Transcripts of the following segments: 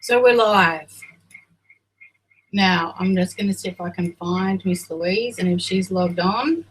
So we're live. Now, I'm just going to see if I can find Miss Louise and if she's logged on.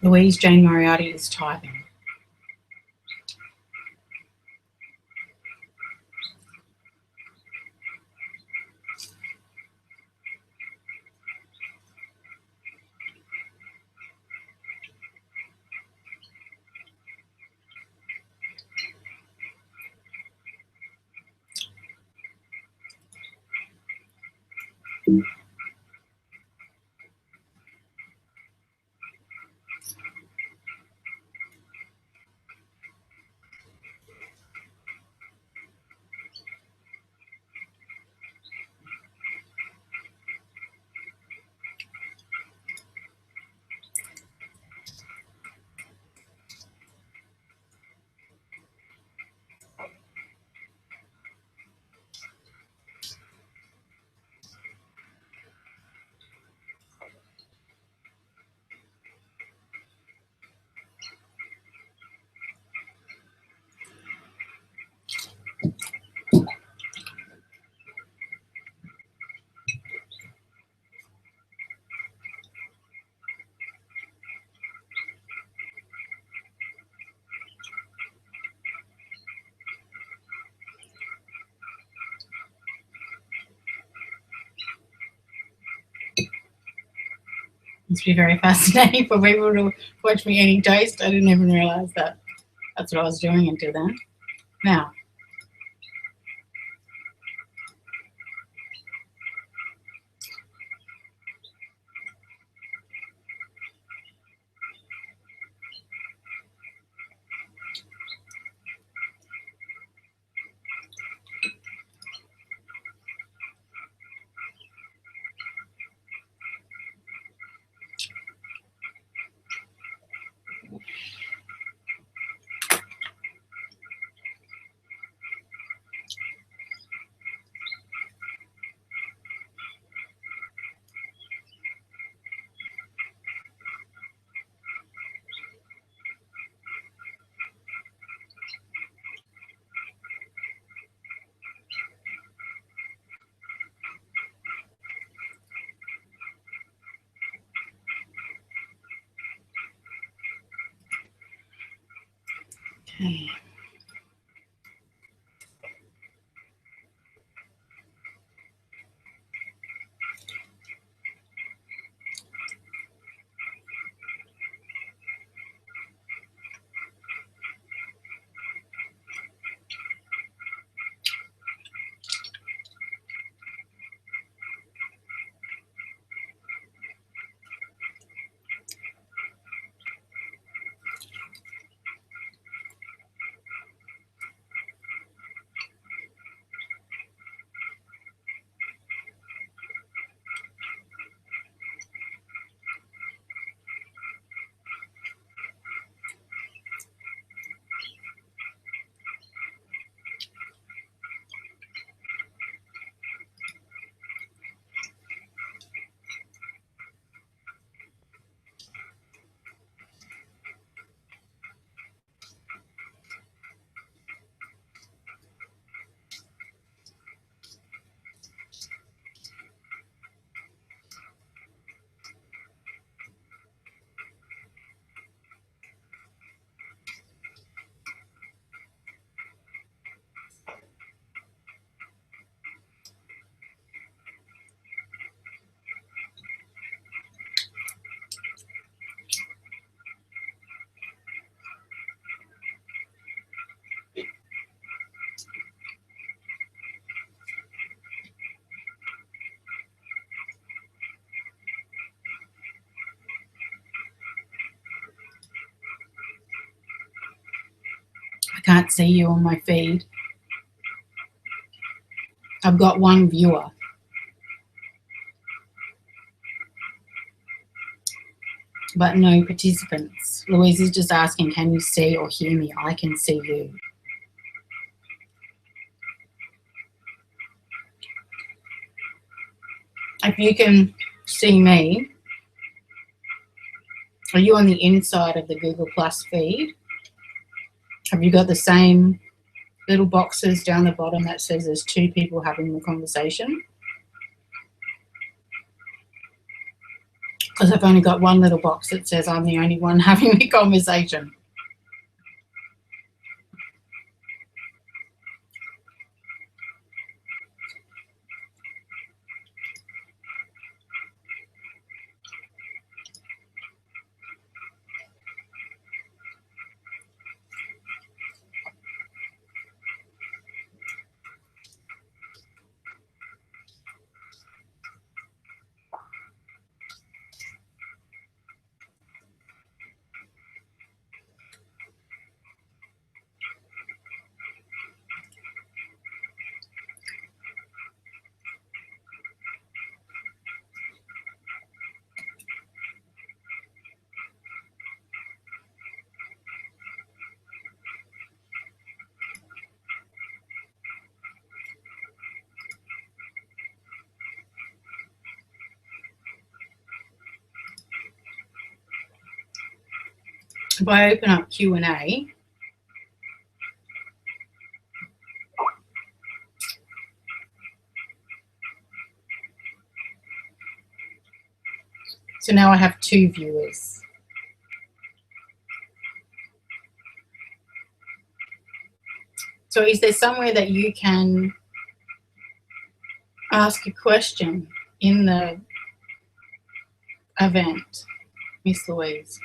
Louise Jane Moriarty is typing. Must be very fascinating for people to watch me eating toast. I didn't even realise that that's what I was doing until then. Now, okay. I can't see you on my feed. I've got one viewer. but no participants. Louise is just asking, can you see or hear me? I can see you. If you can see me, are you on the inside of the Google Plus feed? Have you got the same little boxes down the bottom that says there's two people having the conversation? Because I've only got one little box that says I'm the only one having the conversation. If I open up Q&A, so now I have two viewers. So is there somewhere that you can ask a question in the event, Miss Louise?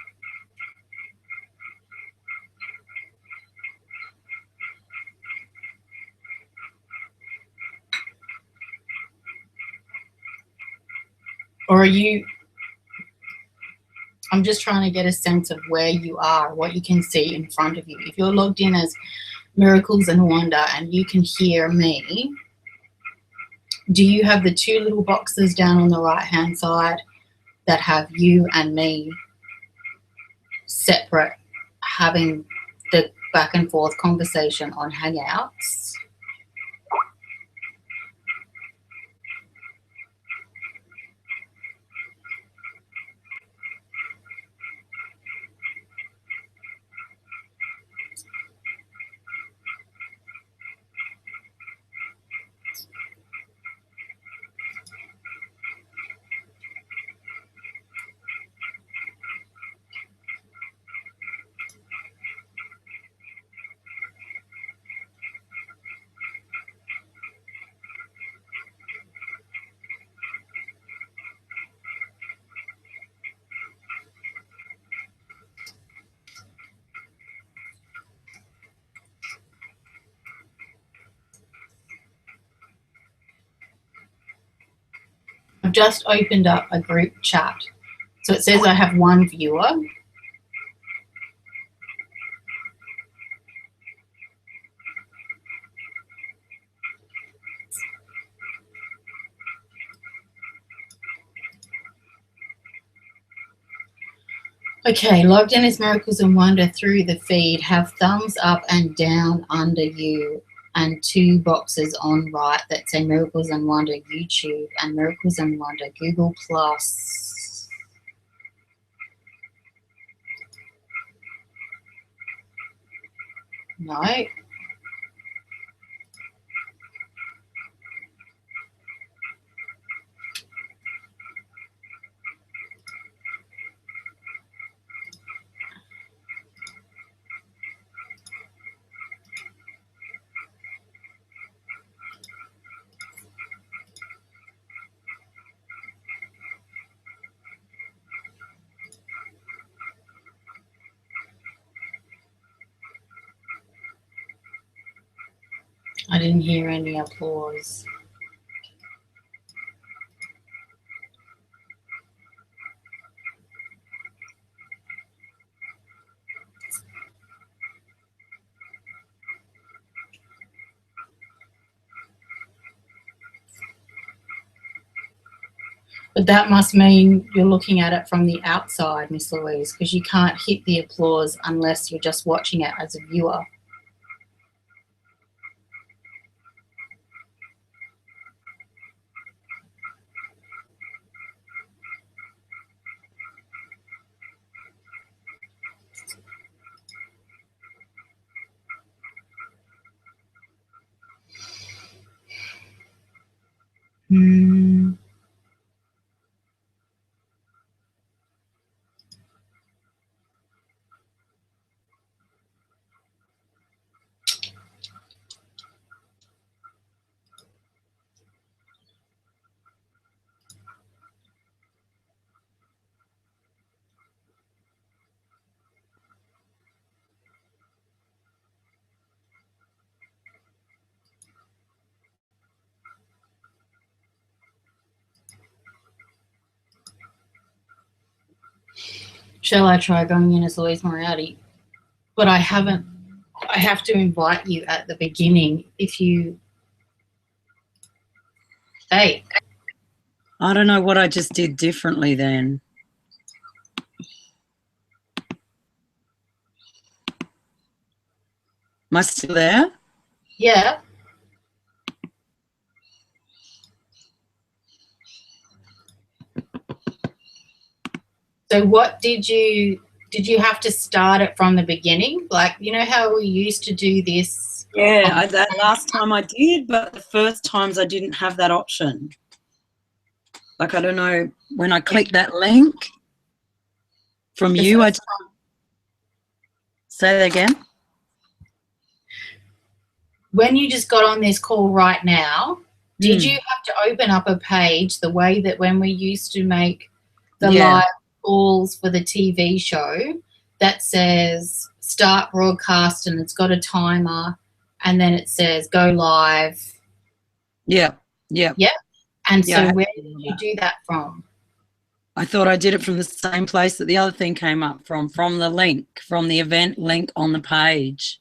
Or are you, I'm just trying to get a sense of where you are, what you can see in front of you. If you're logged in as Miracles and Wanda and you can hear me, do you have the two little boxes down on the right hand side that have you and me separate, having the back and forth conversation on Hangouts? I've just opened up a group chat. So it says I have one viewer. Okay, logged in as Miracles and Wonder through the feed. Have thumbs up and down under you and two boxes on right that say Miracles and Wonder YouTube and Miracles and Wonder Google Plus. No. I didn't hear any applause. But that must mean you're looking at it from the outside, Miss Louise, because you can't hit the applause unless you're just watching it as a viewer. Hmm. Shall I try going in as Louise Moriarty? But I haven't. I have to invite you at the beginning if you stay. I don't know what I just did differently then. Am I still there? Yeah. So what did you have to start it from the beginning? Like, you know how we used to do this? Yeah, that last time I did, but the first times I didn't have that option. Like, I don't know, when I clicked that link from you, I say that again. When you just got on this call right now, did you have to open up a page the way that when we used to make the live calls for the TV show that says start broadcast and it's got a timer and then it says go live? Yeah. And so where did you do that from? I thought I did it from the same place that the other thing came up from the link, from the event link on the page.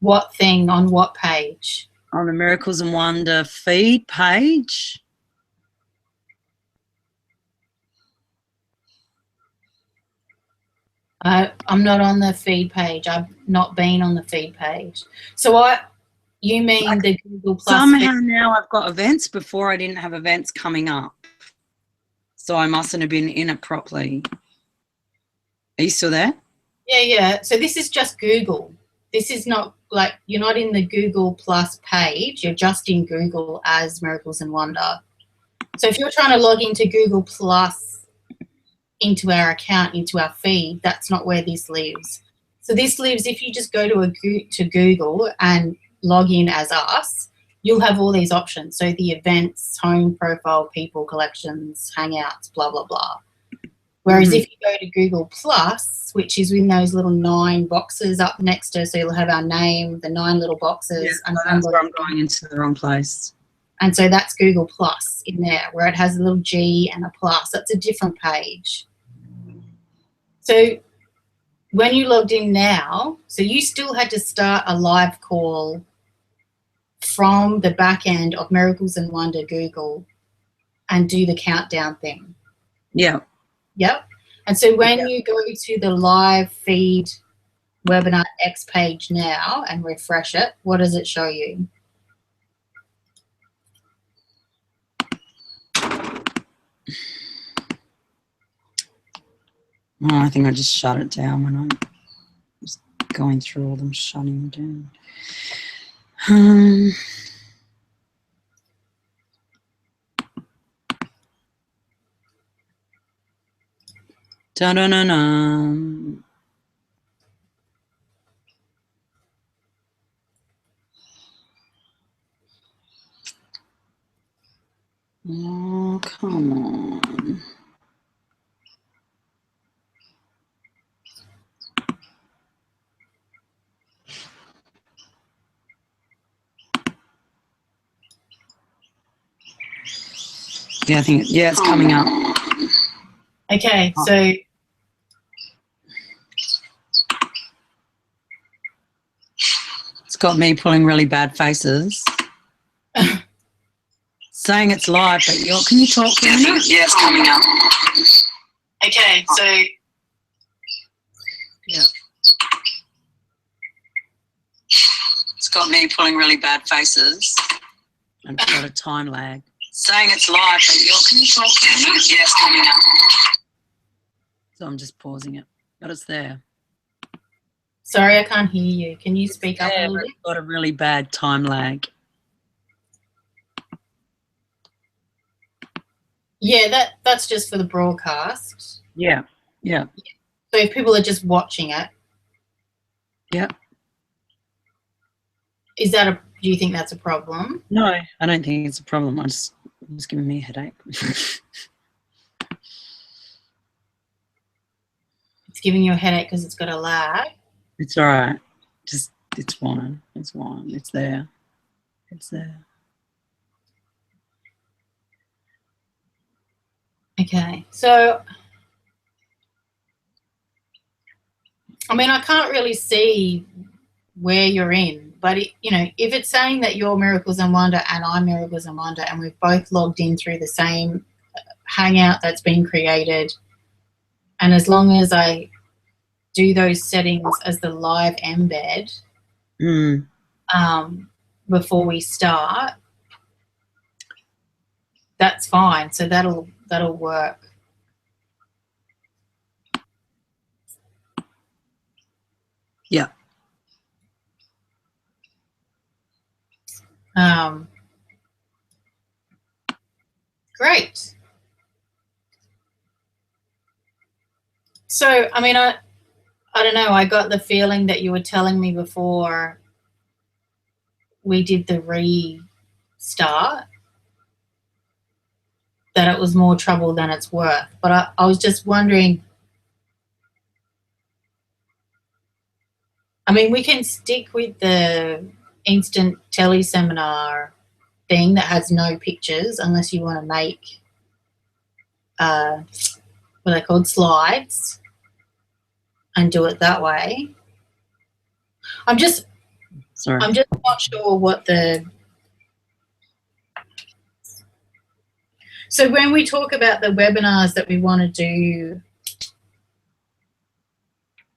What thing? On what page? On the Miracles and Wonder feed page. I'm not on the feed page. I've not been on the feed page. So you mean like the Google Plus? Somehow now I've got events. Before I didn't have events coming up. So I mustn't have been in it properly. Are you still there? Yeah. So this is just Google. This is not like, you're not in the Google Plus page. You're just in Google as Miracles and Wonder. So if you're trying to log into Google Plus, into our account, into our feed, that's not where this lives. So this lives, if you just go to Google and log in as us, you'll have all these options. So the events, home, profile, people, collections, hangouts, blah, blah, blah. Whereas if you go to Google Plus, which is in those little 9 boxes up next to, so you'll have our name, the 9 little boxes. And that's where I'm going into the wrong place. And so that's Google Plus in there, where it has a little G and a plus. That's a different page. So when you logged in now, so you still had to start a live call from the back end of Miracles and Wonder Google and do the countdown thing. Yeah. Yep. And so when you go to the live feed webinar X page now and refresh it, what does it show you? Oh, I think I just shut it down when I was going through all them shutting down. Da-da-na-na. Oh, come on. Yeah, I think, it's coming up. Okay, so it's got me pulling really bad faces. saying it's live, but can you talk to me? Yeah, it's coming up. Okay, so Yeah. It's got me pulling really bad faces. And it's got a time lag. Saying it's live, but can you talk to me? Yeah, it's coming up. So I'm just pausing it. But it's there. sorry, I can't hear you. Can you speak up a Yeah, little but bit? it's got a really bad time lag. Yeah, that's just for the broadcast. Yeah. Yeah. So if people are just watching it, Yeah. is that do you think that's a problem? No, I don't think it's a problem. It's giving me a headache. It's giving you a headache because it's got a lag. It's all right. Just, it's fine. It's fine. It's there. It's there. Okay, so I mean, I can't really see where you're in, but you know, if it's saying that you're Miracles and Wonder and I'm Miracles and Wonder, and we've both logged in through the same hangout that's been created, and as long as I do those settings as the live embed before we start, that's fine. So that'll work. Yeah. Great. So, I mean, I don't know. I got the feeling that you were telling me before we did the restart that it was more trouble than it's worth. But I was just wondering, I mean, we can stick with the instant teleseminar thing that has no pictures unless you want to make, what are they called, slides, and do it that way. I'm just not sure what the... So when we talk about the webinars that we want to do,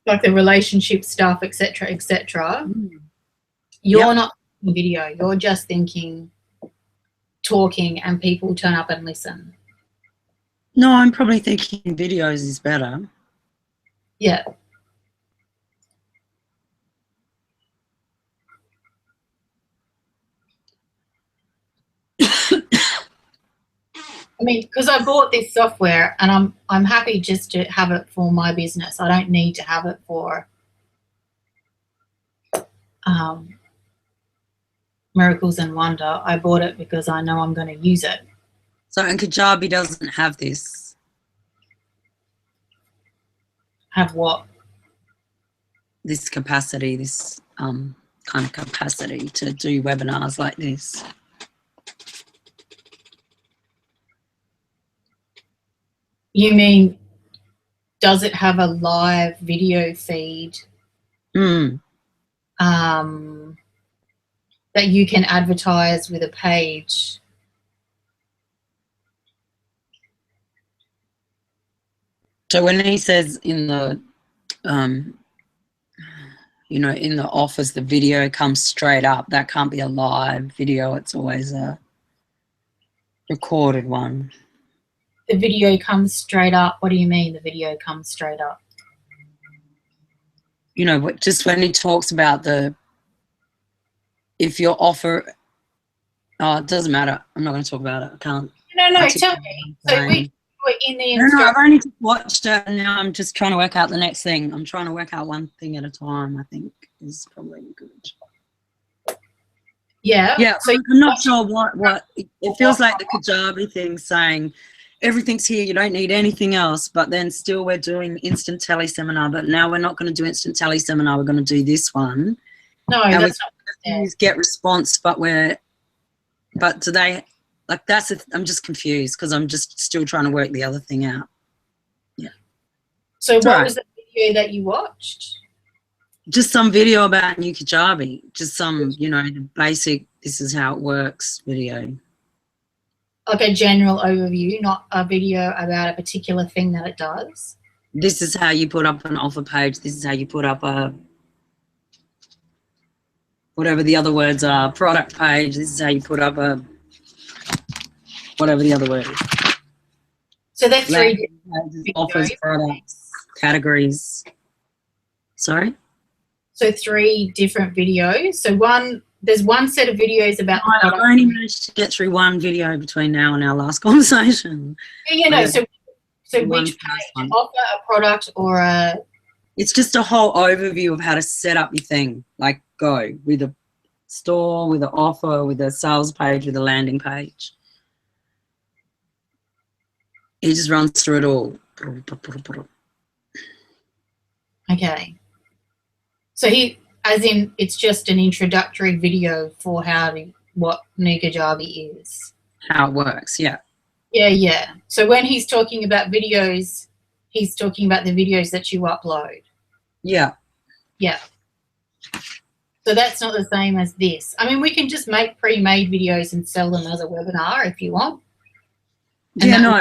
like the relationship stuff, etc., you're not thinking video. You're just thinking talking and people turn up and listen. No, I'm probably thinking videos is better. Yeah. I mean, because I bought this software and I'm happy just to have it for my business. I don't need to have it for Miracles and Wonder. I bought it because I know I'm going to use it. So, and Kajabi doesn't have this. Have what? This capacity, this kind of capacity to do webinars like this. You mean, does it have a live video feed that you can advertise with a page? So when he says in the, you know, in the office, the video comes straight up, that can't be a live video. It's always a recorded one. The video comes straight up. What do you mean the video comes straight up? You know, just when he talks about if your offer, it doesn't matter. I'm not going to talk about it. I can't. No, tell me. So we were in the No, I've only just watched it and now I'm just trying to work out the next thing. I'm trying to work out one thing at a time, I think is probably good. Yeah. Yeah, So I'm not sure what it feels like the Kajabi thing saying everything's here, you don't need anything else, but then still we're doing instant teleseminar, but now we're not going to do instant teleseminar, we're going to do this one. No, and that's not we get response, but do they, like I'm just confused because I'm just still trying to work the other thing out. Yeah. So what was the video that you watched? Just some video about New Kajabi, just some, you know, the basic, this is how it works video. like a general overview, not a video about a particular thing that it does? This is how you put up an offer page. This is how you put up a, whatever the other words are, product page. This is how you put up a, whatever the other word is. So that's three Pages, offers, products, categories. Sorry? So 3 different videos. So there's one set of videos about the I've product. only managed to get through one video between now and our last conversation. Yeah, no. So One which first page? one. Offer, a product, or a? It's just a whole overview of how to set up your thing. Like go with a store, with an offer, with a sales page, with a landing page. He just runs through it all. Okay. So it's just an introductory video for what New Kajabi is. How it works, yeah. Yeah. So when he's talking about videos, he's talking about the videos that you upload. Yeah. Yeah. So that's not the same as this. I mean, we can just make pre-made videos and sell them as a webinar if you want. And Yeah, no.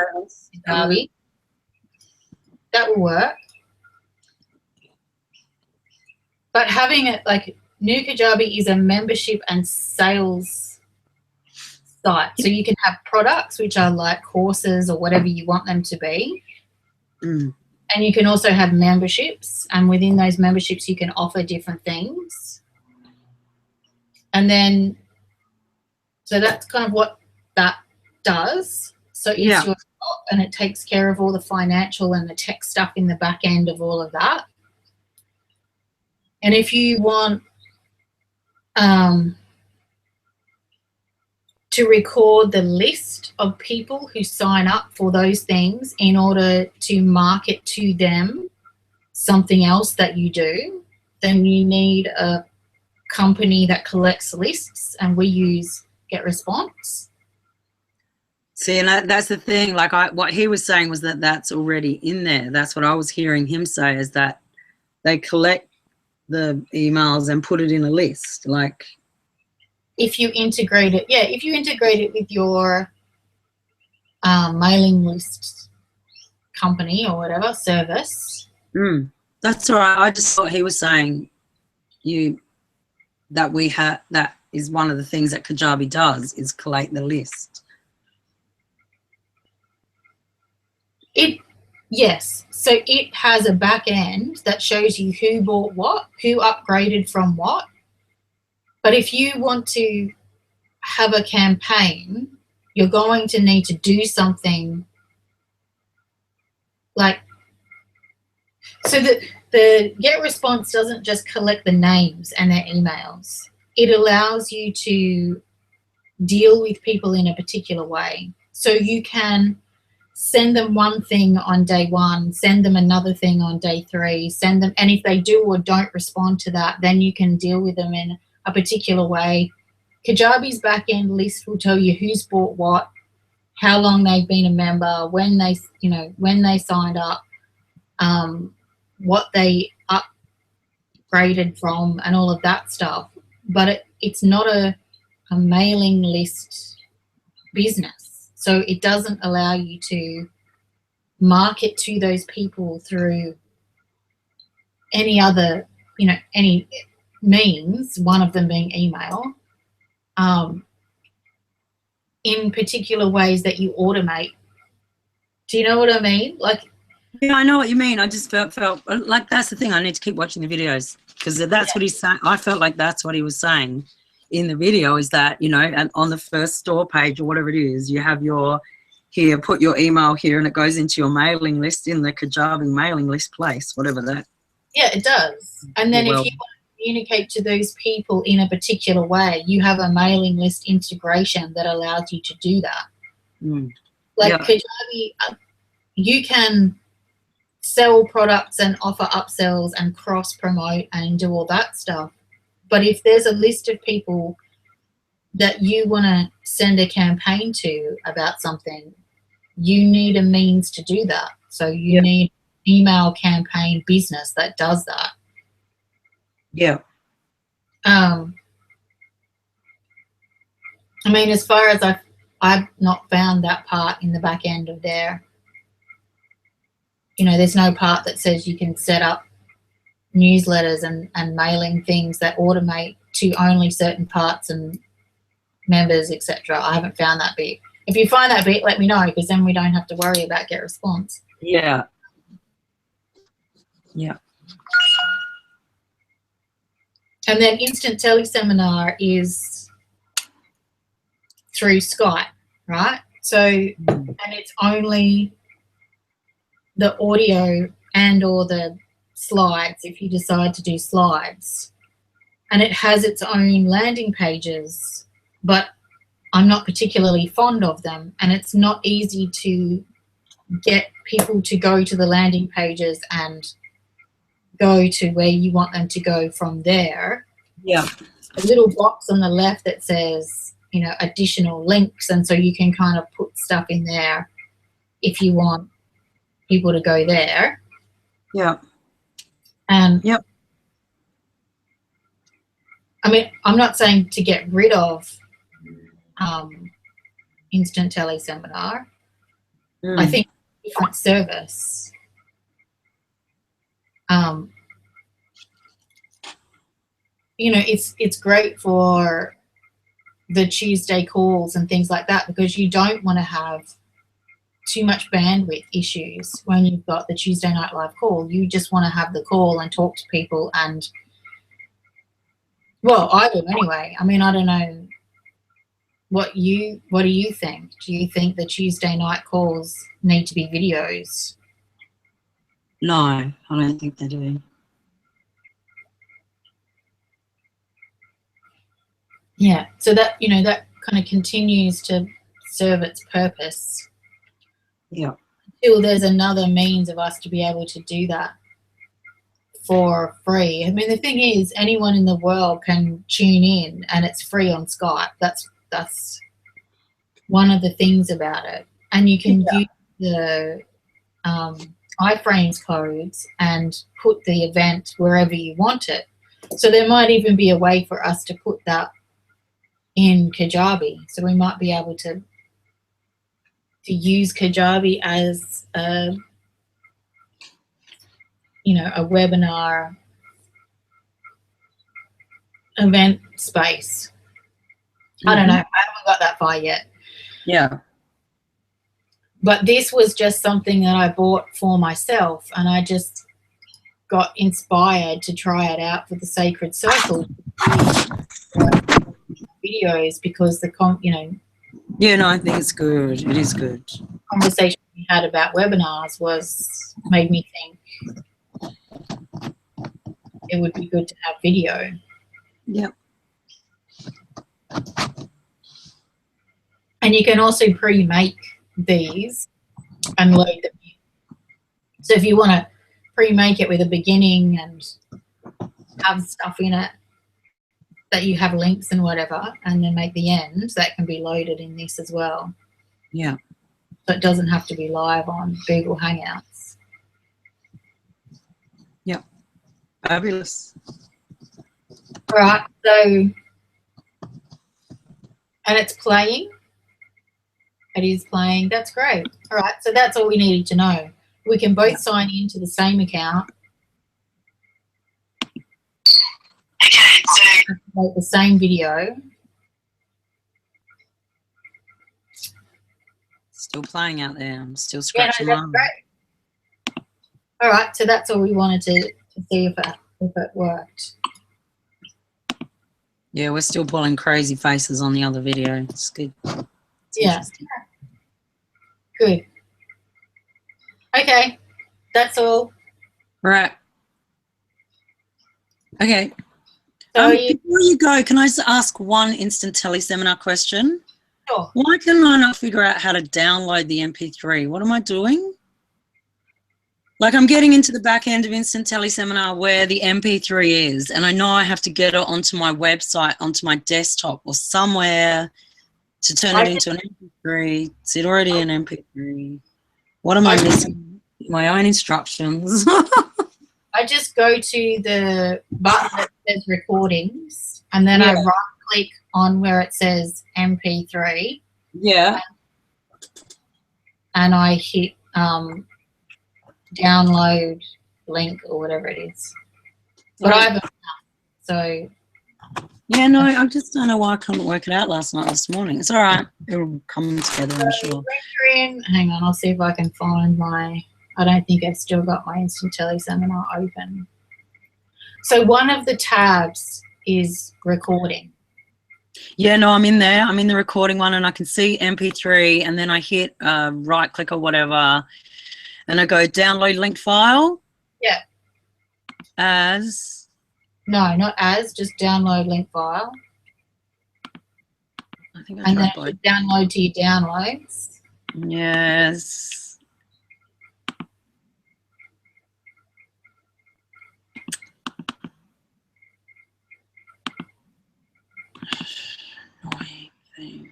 Kajabi. That will work. But having it like New Kajabi is a membership and sales site. So you can have products which are like courses or whatever you want them to be. Mm. And you can also have memberships, and within those memberships you can offer different things. And then, so that's kind of what that does. So it's your shop, and it takes care of all the financial and the tech stuff in the back end of all of that. And if you want to record the list of people who sign up for those things in order to market to them something else that you do, then you need a company that collects lists, and we use GetResponse. See, and that's the thing. Like what he was saying was that that's already in there. That's what I was hearing him say, is that they collect the emails and put it in a list. Like, if you integrate it, if you integrate it with your mailing list company or whatever service. That's all right. I just thought he was saying that is one of the things that Kajabi does, is collate the list. Yes. So it has a back end that shows you who bought what, who upgraded from what. But if you want to have a campaign, you're going to need to do something like, so the GetResponse doesn't just collect the names and their emails. It allows you to deal with people in a particular way. So you can send them one thing on day 1, send them another thing on day 3, send them, and if they do or don't respond to that, then you can deal with them in a particular way. Kajabi's back-end list will tell you who's bought what, how long they've been a member, when they signed up, what they upgraded from, and all of that stuff. But it's not a mailing list business. So it doesn't allow you to market to those people through any other, any means, one of them being email, in particular ways that you automate. Do you know what I mean? Like, yeah, I know what you mean. I just felt like that's the thing. I need to keep watching the videos, because that's what he's saying. I felt like that's what he was saying in the video, is that, and on the first store page or whatever it is, you have put your email here, and it goes into your mailing list in the Kajabi mailing list place, whatever that. Yeah, it does. And then if you want to communicate to those people in a particular way, you have a mailing list integration that allows you to do that. Kajabi, you can sell products and offer upsells and cross promote and do all that stuff. But if there's a list of people that you want to send a campaign to about something, you need a means to do that. So you need email campaign business that does that. Yeah. I mean, as far as I've not found that part in the back end of their, you know, there's no part that says you can set up newsletters and mailing things that automate to only certain parts and members, etc. I haven't found that bit. If you find that bit, let me know, because then we don't have to worry about get response. Yeah. Yeah. And then instant teleseminar is through Skype, right? So, and it's only the audio and or the slides if you decide to do slides. And it has its own landing pages, but I'm not particularly fond of them, and it's not easy to get people to go to the landing pages and go to where you want them to go from there. Yeah. A little box on the left that says, you know, additional links, and so you can kind of put stuff in there if you want people to go there. Yeah. And yep. I mean, I'm not saying to get rid of instant teleseminar. I think different service. You know, it's great for the Tuesday calls and things like that, because you don't want to have too much bandwidth issues when you've got the Tuesday night live call. You just want to have the call and talk to people, and well, I do anyway. I mean, I don't know what do you think? Do you think the Tuesday night calls need to be videos? No, I don't think they do. Yeah, so that, you know, that kind of continues to serve its purpose. Yeah. Until there's another means of us to be able to do that for free. I mean, the thing is, anyone in the world can tune in, and it's free on Skype. That's one of the things about it. And you can use the iframes codes and put the event wherever you want it. So there might even be a way for us to put that in Kajabi. So we might be able to use Kajabi as a, you know, a webinar event space. I don't know. I haven't got that far yet. Yeah. But this was just something that I bought for myself, and I just got inspired to try it out for the Sacred Circle videos, because the yeah, no, I think it's good. It is good. Conversation we had about webinars made me think it would be good to have video. Yep. And you can also pre-make these and load them in. So if you want to pre-make it with a beginning and have stuff in it that you have links and whatever, and then make the end, that can be loaded in this as well. Yeah. So it doesn't have to be live on Google Hangouts. Yep. Fabulous. All right, so, and it's playing. It is playing. That's great. All right, so that's all we needed to know. We can both sign into the same account. Okay, so Make the same video. Still playing out there. I'm still Yeah, scratching no, that's mine. great. All right, so that's all we wanted to see if it worked. Yeah, we're still pulling crazy faces on the other video. It's good. It's Yeah. interesting. Good. Okay, that's all. Right. Okay. So Before you go, can I just ask one instant teleseminar question? sure. Why can I not figure out how to download the MP3? What am I doing? Like, I'm getting into the back end of instant teleseminar where the MP3 is, and I know I have to get it onto my website, onto my desktop or somewhere to turn it into an MP3. Is it already an MP3? What am I missing? My own instructions. I just go to the button that says recordings, and then I right click on where it says MP3, Yeah. and I hit download link or whatever it is. But I haven't, so Yeah, no, I just don't know why I couldn't work it out this morning. It's all right. It'll come together, I'm sure. hang on, I'll see if I can find my, I don't think I've still got my Instant Telly Seminar open. So one of the tabs is recording. Yeah, no, I'm in there. I'm in the recording one and I can see MP3 and then I hit right click or whatever and I go download link file. Yeah. As. No, not as, just download link file. I think I And then tried both. download to your downloads. Yes. Annoying thing.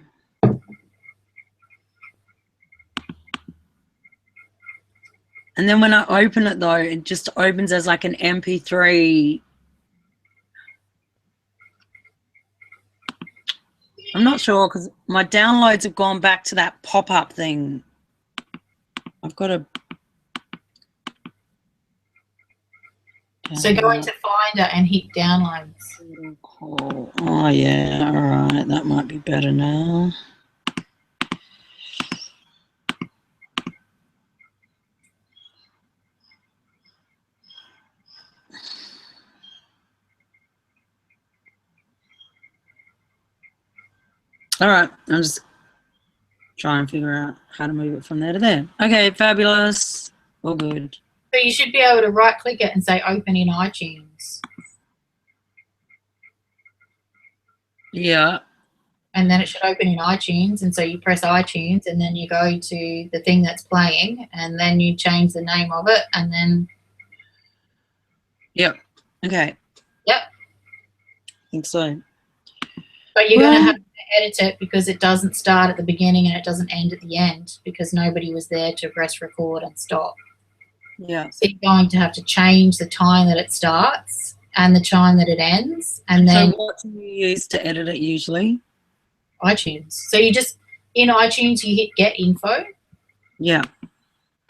And then when I open it though, it just opens as like an MP3. I'm not sure because my downloads have gone back to that pop-up thing. I've got to. So go into Finder and hit downloads. Oh yeah, all right, that might be better now. All right, I'll just try and figure out how to move it from there to there. Okay, fabulous. All good. So you should be able to right click it and say open in iTunes. Yeah. And then it should open in iTunes. And so you press iTunes and then you go to the thing that's playing and then you change the name of it and then. Yep. Okay. Yep. I think so. But you're going to have to edit it because it doesn't start at the beginning and it doesn't end at the end because nobody was there to press record and stop. Yeah. So you're going to have to change the time that it starts and the time that it ends. And then so what do you use to edit it usually? iTunes. So you just, in iTunes, you hit get info. Yeah.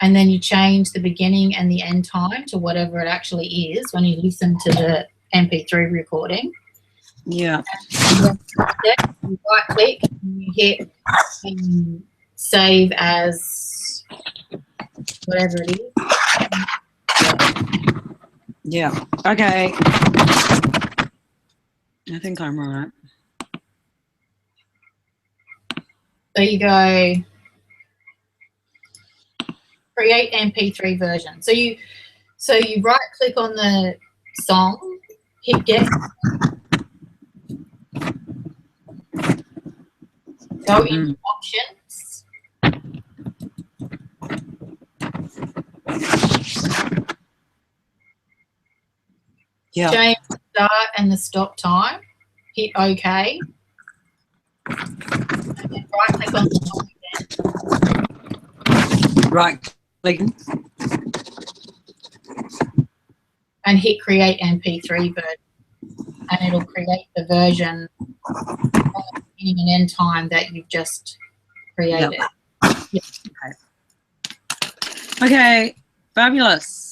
And then you change the beginning and the end time to whatever it actually is when you listen to the MP3 recording. Yeah. And then you right click and you hit save as whatever it is. Yeah. Okay. I think I'm right. So you go create MP3 version. So you right click on the song, hit get, go into options. Yeah. Change the start and the stop time. Hit OK. And then right click on the song again. Right. Like. And hit create MP3 version. And it'll create the version of the beginning and end time that you've just created. Yep. Yep. Okay. Fabulous.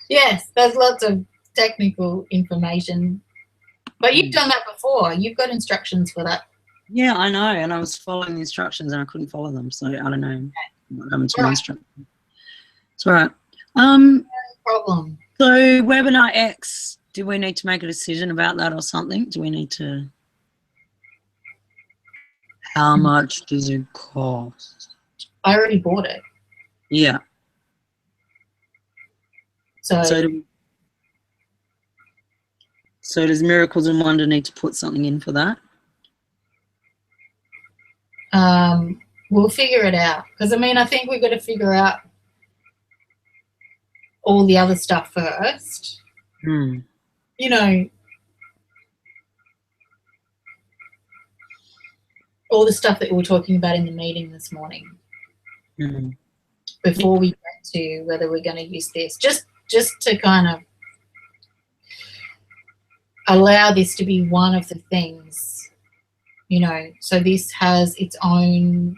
Yes, there's lots of technical information. But you've done that before. You've got instructions for that. Yeah, I know. And I was following the instructions and I couldn't follow them. So I don't know. I'm not coming to my instructions. It's all right. No problem. So Webinar X, do we need to make a decision about that or something? Do we need to? How much does it cost? I already bought it. Yeah. So does Miracles and Wonder need to put something in for that? We'll figure it out. Because, I mean, I think we've got to figure out all the other stuff first. You know, all the stuff that we were talking about in the meeting this morning. Before we get to whether we're going to use this. Just to kind of allow this to be one of the things, you know, so this has its own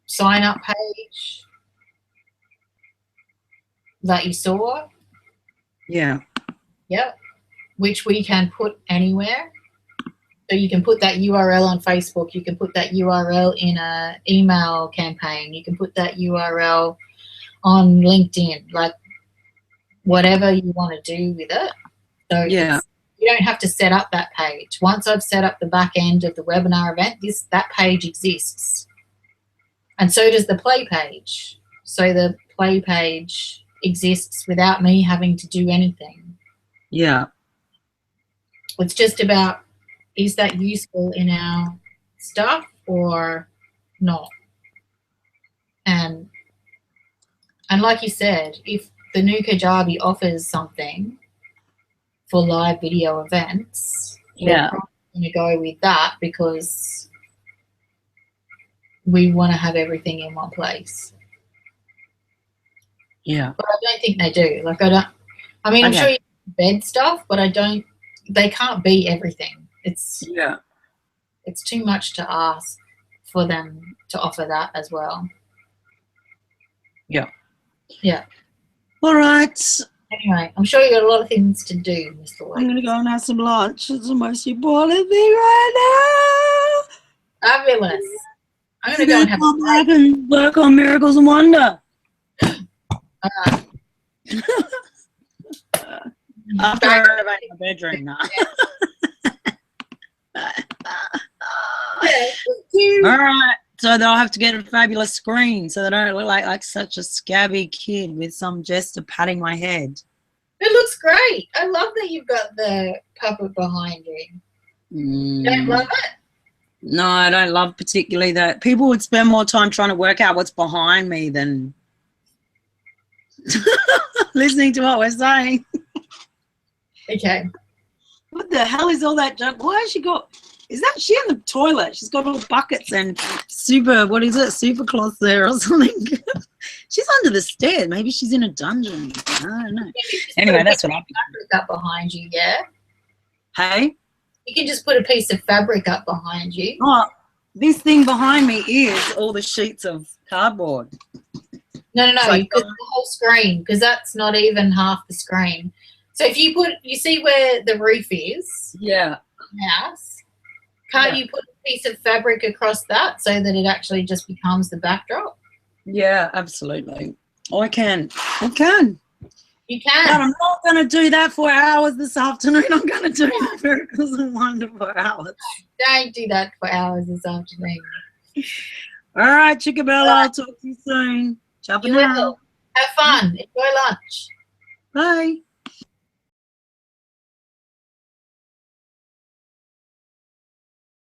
sign up page that you saw. Yeah. Yep. Which we can put anywhere. So you can put that URL on Facebook. You can put that URL in a email campaign. You can put that URL on LinkedIn, like whatever you want to do with it. So Yeah. you don't have to set up that page. Once I've set up the back end of the webinar event, that page exists. And so does the play page. So the play page exists without me having to do anything. Yeah. It's just about, is that useful in our stuff or not? And like you said, if the new Kajabi offers something for live video events, Yeah. we're going to go with that because we want to have everything in one place. Yeah. But I don't think they do. Like, I'm Okay. sure you can bed stuff, but they can't be everything. It's too much to ask for them to offer that as well. Yeah. Yeah. All right. Anyway, I'm sure you got a lot of things to do, Mr. I'm White. going to go and have some lunch. It's the most important thing right now. Fabulous. I'm going to go and have Come back and work on Miracles and Wonder. After I renovate my bedroom now. All right. So they'll have to get a fabulous screen so they don't look like such a scabby kid with some jester patting my head. It looks great. I love that you've got the puppet behind you. You don't love it? No, I don't love particularly that. People would spend more time trying to work out what's behind me than listening to what we're saying. Okay. What the hell is all that junk? Why has she got... Is that she in the toilet? She's got all buckets and super cloths there or something. She's under the stairs. Maybe she's in a dungeon. I don't know. Anyway, that's what I'm fabric up behind you, yeah? Hey? You can just put a piece of fabric up behind you. Oh, this thing behind me is all the sheets of cardboard. No, Like, you put the whole screen because that's not even half the screen. So if you see where the roof is? Yeah. House. Can't you put a piece of fabric across that so that it actually just becomes the backdrop? Yeah, absolutely. I can. I can. You can. But I'm not going to do that for hours this afternoon. I'm going to do Miracles and Wonder for hours. Don't do that for hours this afternoon. All right, Chickabella. I'll talk to you soon. Ciao for You now. will. Have fun. Enjoy lunch. Bye.